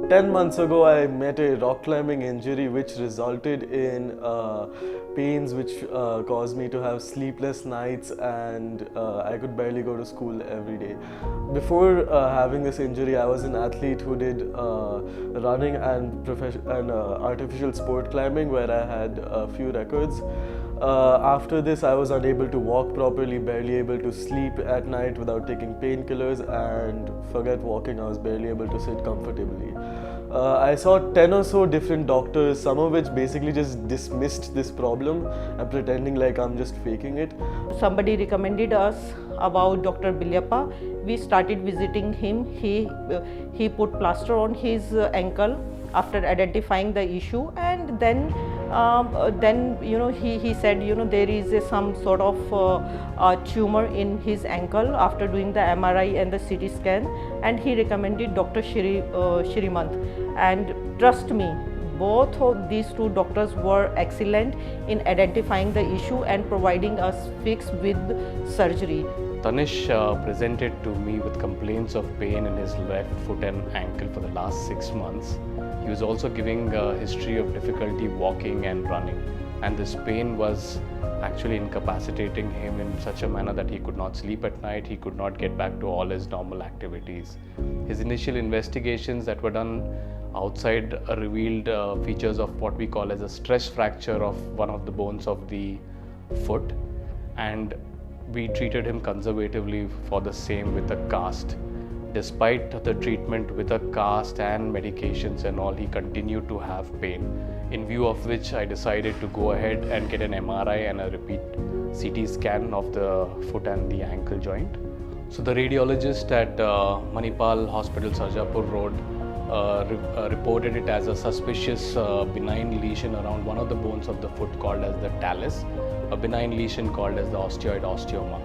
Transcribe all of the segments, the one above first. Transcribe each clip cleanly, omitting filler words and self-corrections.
10 months ago, I met a rock climbing injury which resulted in pains which caused me to have sleepless nights, and I could barely go to school every day. Before having this injury, I was an athlete who did running and artificial sport climbing, where I had a few records. After this, I was unable to walk properly, barely able to sleep at night without taking painkillers, and forget walking, I was barely able to sit comfortably. I saw 10 or so different doctors, some of which basically just dismissed this problem and pretending like I'm just faking it. Somebody recommended us about Dr. Belliappa. We started visiting him. He put plaster on his ankle after identifying the issue, and then he said there is some sort of tumor in his ankle after doing the MRI and the CT scan, and he recommended Dr. Srimanth. And trust me, both of these two doctors were excellent in identifying the issue and providing us fix with surgery. Thanish presented to me with complaints of pain in his left foot and ankle for the last 6 months. He was also giving a history of difficulty walking and running, and this pain was actually incapacitating him in such a manner that he could not sleep at night, he could not get back to all his normal activities. His initial investigations that were done outside revealed features of what we call as a stress fracture of one of the bones of the foot, and we treated him conservatively for the same with a cast. Despite the treatment with a cast and medications and all, he continued to have pain, in view of which I decided to go ahead and get an MRI and a repeat CT scan of the foot and the ankle joint. So the radiologist at Manipal Hospital Sarjapur Road reported it as a suspicious benign lesion around one of the bones of the foot called as the talus, a benign lesion called as the osteoid osteoma.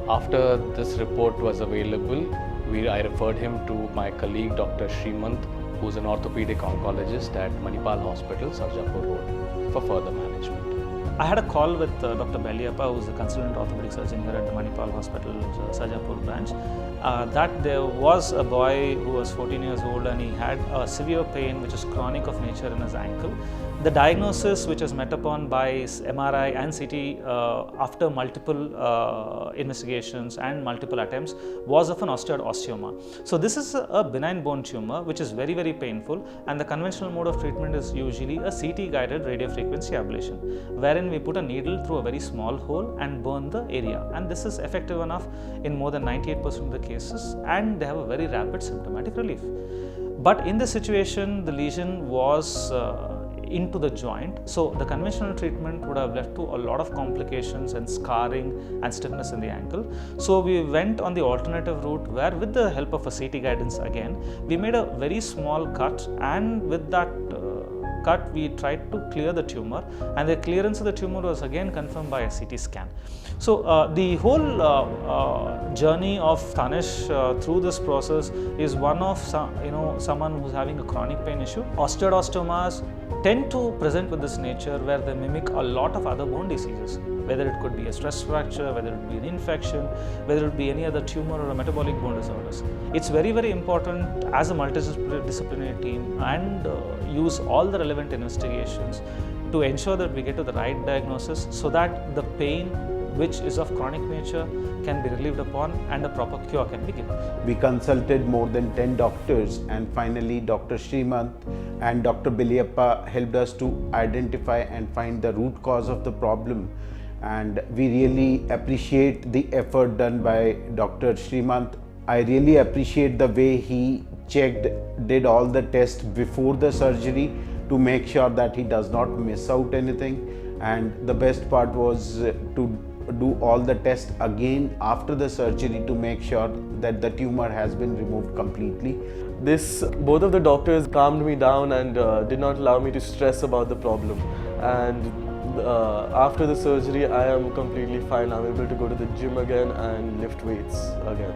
After this report was available, I referred him to my colleague Dr. Srimanth, who is an orthopedic oncologist at Manipal Hospital Sarjapur Road, for further management. I had a call with Dr. Belliappa, who is the consultant orthopedic surgeon here at the Manipal Hospital Sarjapur branch, that there was a boy who was 14 years old and he had a severe pain which is chronic of nature in his ankle. The diagnosis, which was met upon by MRI and CT after multiple investigations and multiple attempts, was of an osteoid osteoma. So this is a benign bone tumor which is very, very painful, and the conventional mode of treatment is usually a CT guided radiofrequency ablation, wherein we put a needle through a very small hole and burn the area, and this is effective enough in more than 98% of the cases, and they have a very rapid symptomatic relief. But in this situation, the lesion was into the joint, so the conventional treatment would have led to a lot of complications and scarring and stiffness in the ankle. So we went on the alternative route, where with the help of a CT guidance again, we made a very small cut, and with that cut we tried to clear the tumor, and the clearance of the tumor was again confirmed by a CT scan. So the whole journey of Thanish through this process is one of someone who's having a chronic pain issue. Osteoid osteomas tend to present with this nature, where they mimic a lot of other bone diseases, whether it could be a stress fracture, whether it be an infection, whether it be any other tumor or a metabolic bone disorders. It's very, very important as a multidisciplinary team and use all the relevant investigations to ensure that we get to the right diagnosis, so that the pain which is of chronic nature can be relieved upon and a proper cure can be given. We consulted more than 10 doctors, and finally Dr. Srimanth and Dr. Belliappa helped us to identify and find the root cause of the problem. And we really appreciate the effort done by Dr. Srimanth. I really appreciate the way he did all the tests before the surgery to make sure that he does not miss out anything. And the best part was to do all the tests again after the surgery to make sure that the tumor has been removed completely. Both of the doctors calmed me down and did not allow me to stress about the problem. And after the surgery, I am completely fine. I'm able to go to the gym again and lift weights again.